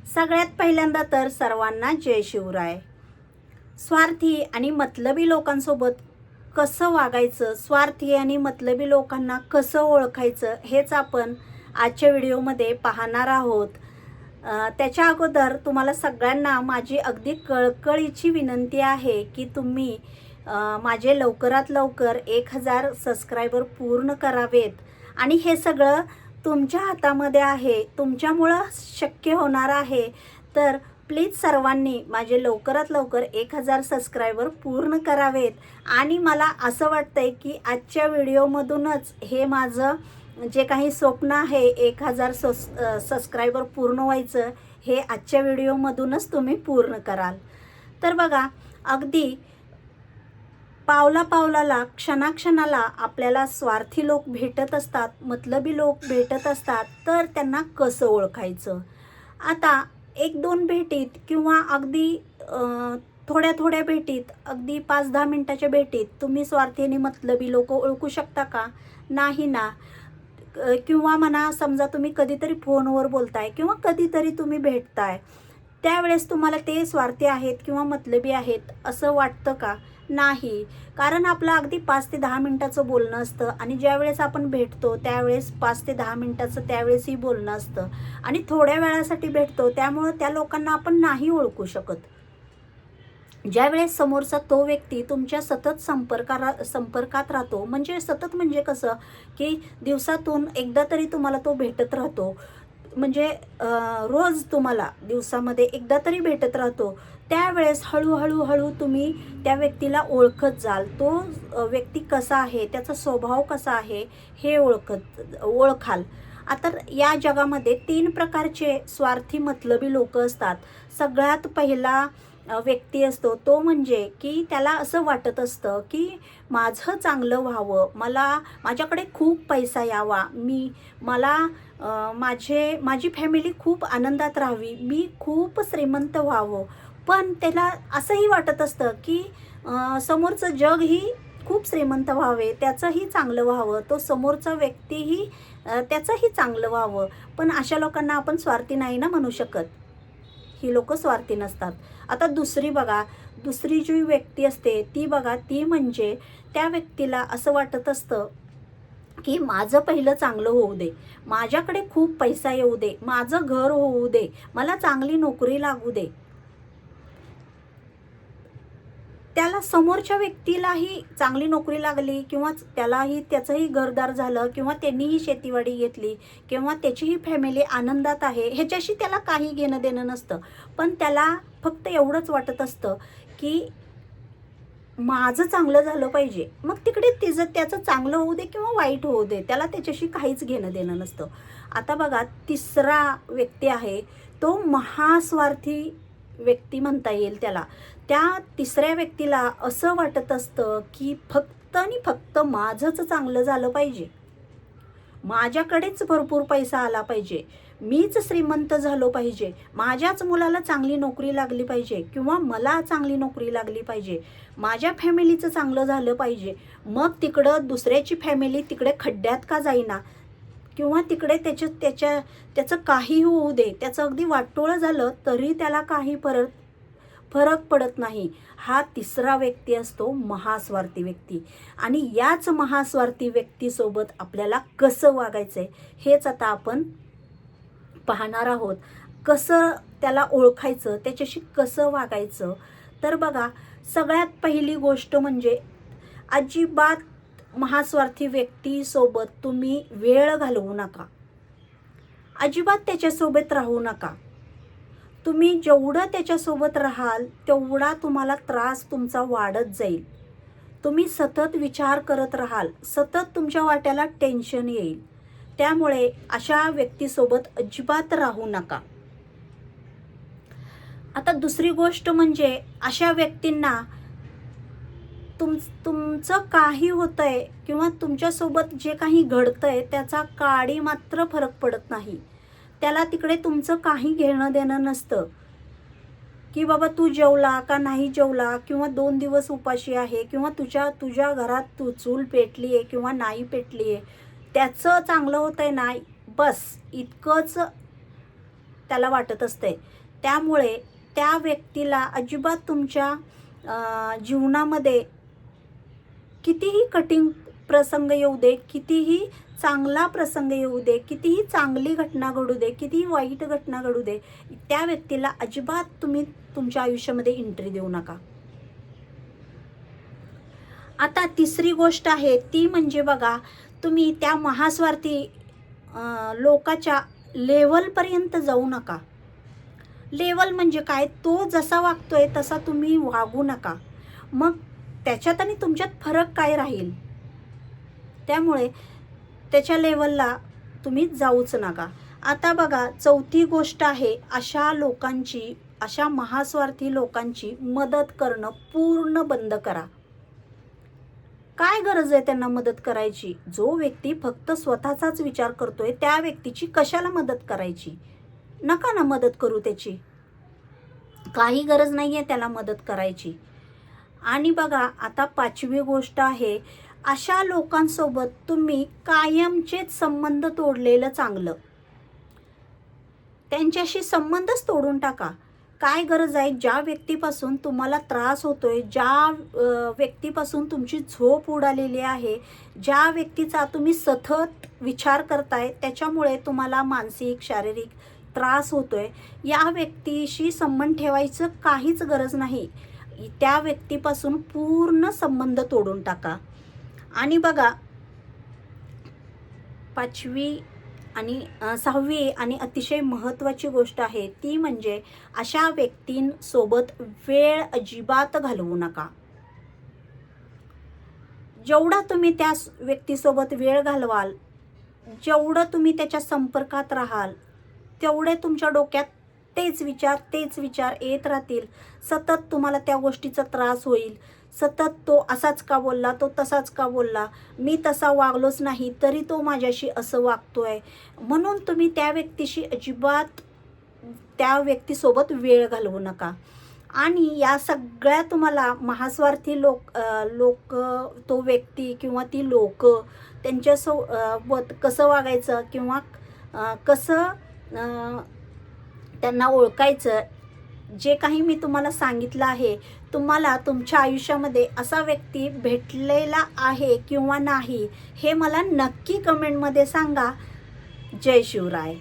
सगळ्यात पहिल्यांदा तर सर्वांना जय शिवराय. स्वार्थी आणि मतलबी लोकांसोबत कसं वागायचं, स्वार्थी आणि मतलबी लोकांना कसं ओळखायचं, हेच आपण आजच्या व्हिडिओमध्ये पाहणार आहोत. त्याच्या अगोदर तुम्हाला सगळ्यांना माझी अगदी कळकळीची विनंती आहे की तुम्ही माझे लवकरात लवकर 1000 सबस्क्रायबर पूर्ण करावेत. आणि हे सगळं तुमच्या हातामध्ये आहे, तुमच्यामुळं शक्य होणार आहे. तर प्लीज सर्वांनी माझे लवकरात लवकर 1000 सबस्क्रायबर पूर्ण करावेत. आणि मला असं वाटतंय की आजच्या व्हिडिओमधूनच हे माझं जे काही स्वप्न आहे 1000 सबस्क्रायबर पूर्ण व्हायचं, हे आजच्या व्हिडिओमधूनच तुम्ही पूर्ण कराल. तर बघा, अगदी पावला पावलाला क्षणाक्षणाला आपल्याला स्वार्थी लोक भेटत असतात, मतलबी लोक भेटत असतात. तर त्यांना कसं ओळखायचं? आता 1-2 भेटीत किंवा अगदी थोड्या थोड्या भेटीत, अगदी 5-10 मिनटाच्या भेटीत तुम्ही स्वार्थी आणि मतलबी लोक ओळखू शकता का? नाही ना. किंवा म्हणा, समजा तुम्ही कधीतरी फोनवर बोलताय किंवा कधीतरी तुम्ही भेटताय, त्यावेळेस तुम्हाला ते स्वार्थी आहेत किंवा मतलबी आहेत असं वाटतं का? नाही. कारण आपलं अगदी 5 ते 10 मिनटाचं बोलणं असतं आणि ज्यावेळेस आपण भेटतो त्यावेळेस 5 ते 10 मिनटाचं त्यावेळेसही बोलणं असतं आणि थोड्या वेळासाठी भेटतो, त्यामुळं त्या लोकांना आपण नाही ओळखू शकत. ज्यावेळेस समोरचा तो व्यक्ती तुमच्या सतत संपर्कात राहतो, म्हणजे सतत म्हणजे कसं की दिवसातून एकदा तरी तुम्हाला तो भेटत राहतो, म्हणजे रोज तुम्हाला दिवसामध्ये एकदा तरी भेटत राहतो, त्यावेळेस हळूहळू तुम्ही त्या व्यक्तीला ओळखत जाल. तो व्यक्ती कसा आहे, त्याचा स्वभाव कसा आहे हे ओळखाल. आता या जगामध्ये 3 प्रकारचे स्वार्थी मतलबी लोक असतात. सगळ्यात पहिला व्यक्ती असतो तो म्हणजे की त्याला असं वाटत असतं की माझं चांगलं व्हावं, माझ्याकडे खूप पैसा यावा, माझी फॅमिली खूप आनंदात राहावी, मी खूप श्रीमंत व्हावं. पण त्याला असंही वाटत असतं की समोरचं जगही खूप श्रीमंत व्हावे, त्याचंही चांगलं व्हावं, तो समोरचा व्यक्तीही त्याचंही चांगलं व्हावं. पण अशा लोकांना आपण स्वार्थी नाही ना म्हणू शकत. ही लोक स्वार्थी नसतात. आता दुसरी जी व्यक्ती असते ती म्हणजे त्या व्यक्तीला असं वाटत असतं की माझं पहिलं चांगलं होऊ दे, माझ्याकडे खूप पैसा येऊ दे, माझं घर होऊ दे, मला चांगली नोकरी लागू दे. त्याला समोरच्या व्यक्तीलाही चांगली नोकरी लागली किंवा त्याचंही घरदार झालं किंवा त्यांनीही शेतीवाडी घेतली किंवा त्याचीही फॅमिली आनंदात आहे, ह्याच्याशी त्याला काही घेणं देणं नसतं. पण त्याला फक्त एवढंच वाटत असतं की माझं चांगलं झालं पाहिजे. मग तिकडे त्याचं चांगलं होऊ दे किंवा वाईट होऊ दे, त्याला त्याच्याशी काहीच घेणं देणं नसतं. आता बघा, तिसरा व्यक्ती आहे तो महास्वार्थी व्यक्ती म्हणता येईल त्याला. त्या तिसऱ्या व्यक्तीला असं वाटत असतं की फक्त आणि फक्त माझंच चांगलं झालं पाहिजे, माझ्याकडेच भरपूर पैसा आला पाहिजे, मीच श्रीमंत झालो पाहिजे, माझ्याच मुलाला चांगली नोकरी लागली पाहिजे किंवा मला चांगली नोकरी लागली पाहिजे, माझ्या फॅमिलीचं चांगलं झालं पाहिजे. मग तिकडं दुसऱ्याची फॅमिली तिकडे खड्ड्यात का जाईना किंवा तिकडे त्याचं काही होऊ दे, त्याचं अगदी वाटोळं झालं तरी त्याला काही फरक पडत नाही. हा तिसरा व्यक्ती असतो महास्वार्थी व्यक्ती. आणि याच महास्वार्थी व्यक्तीसोबत आपल्याला कसं वागायचंय हेच आता आपण पाहणार आहोत. कसं त्याला ओळखायचं, त्याच्याशी कसं वागायचं. तर बघा, सगळ्यात पहिली गोष्ट म्हणजे अजिबात महास्वार्थी व्यक्तीसोबत तुम्ही वेळ घालवू नका, अजिबात त्याच्यासोबत राहू नका. तुम्ही जेवढं त्याच्यासोबत राहाल तेवढा तुम्हाला त्रास तुमचा वाढत जाईल. तुम्ही सतत विचार करत राहाल, सतत तुमच्या वाट्याला टेन्शन येईल. त्यामुळे अशा व्यक्तीसोबत अजिबात राहू नका. आता दुसरी गोष्ट म्हणजे अशा व्यक्तींना तुमचं काही होतंय किंवा तुमच्यासोबत जे काही घडतंय त्याचा काडी मात्र फरक पडत नाही. त्याला तिकडे तुमचं काही घेणं देणं नसतं की बाबा तू जेवला का नाही जेवला किंवा 2 दिवस उपाशी आहे किंवा तुझ्या घरात चूल पेटली आहे किंवा नाही पेटली आहे, त्याचं चांगलं होतंय नाही, बस इतकंच त्याला वाटत असते. त्यामुळे त्या व्यक्तीला अजिबात तुमच्या जीवनामध्ये कितीही कठीण प्रसंग येऊ दे, कितीही चांगला प्रसंग येऊ दे, कितीही चांगली घटना घडू दे, कितीही वाईट घटना घडू दे, त्या व्यक्तीला अजिबात तुम्ही तुमच्या आयुष्यामध्ये एंट्री देऊ नका. आता तिसरी गोष्ट आहे ती म्हणजे बघा, तुम्ही त्या महास्वार्थी लोकाच्या लेवलपर्यंत जाऊ नका. लेवल म्हणजे काय, तो जसा वागतोय तसा तुम्ही वागू नका. मग त्याच्यात आणि तुमच्यात फरक काय राहील? त्यामुळे त्याच्या लेवलला तुम्ही जाऊच नका. आता बघा, चौथी गोष्ट आहे, अशा लोकांची, अशा महास्वार्थी लोकांची मदत करणं पूर्ण बंद करा. काय गरज आहे त्यांना मदत करायची? जो व्यक्ती फक्त स्वतःचाच विचार करतोय त्या व्यक्तीची कशाला मदत करायची? नका ना मदत करू त्याची. काही गरज नाही आहे त्याला मदत करायची. आणि बघा, आता पाचवी गोष्ट आहे, अशा लोकांसोबत तुम्ही कायमचेच संबंध तोडलेलं चांगलं. त्यांच्याशी संबंधच तोडून टाका. काय गरज आहे? ज्या व्यक्तीपासून तुम्हाला त्रास होतोय, ज्या व्यक्तीपासून तुमची झोप उडालेली आहे, ज्या व्यक्तीचा तुम्ही सतत विचार करताय, त्याच्यामुळे तुम्हाला मानसिक शारीरिक त्रास होतोय, या व्यक्तीशी संबंध ठेवायचं काहीच गरज नाही. त्या व्यक्तीपासून पूर्ण संबंध तोडून टाका. आणि बघा, पाचवी आणि सहावी आणि अतिशय महत्त्वाची गोष्ट आहे ती म्हणजे अशा व्यक्तींसोबत वेळ अजिबात घालवू नका. जेवढा तुम्ही त्या व्यक्तीसोबत वेळ घालवाल, जेवढं तुम्ही त्याच्या संपर्कात राहाल, तेवढे तुमच्या डोक्यात तेच विचार येत राहतील. सतत तुम्हाला त्या गोष्टीचा त्रास होईल. सतत तो असाच का बोलला, तो तसाच का बोलला, मी तसा वागलोच नाही तरी तो माझ्याशी असं वागतोय. म्हणून तुम्ही त्या व्यक्तीशी अजिबात, त्या व्यक्तीसोबत वेळ घालवू नका. आणि या सगळ्या तुम्हाला महास्वार्थी लोक तो व्यक्ती किंवा ती लोक त्यांच्यासोबत कसं वागायचं किंवा कसं त्यांना ओळखायचं, जे काही मी तुम्हाला सांगितलं आहे, तुम्हाला तुमच्या आयुष्यामध्ये असा व्यक्ती भेटलेला आहे किंवा नाही हे मला नक्की कमेंटमध्ये सांगा. जय शिवराय.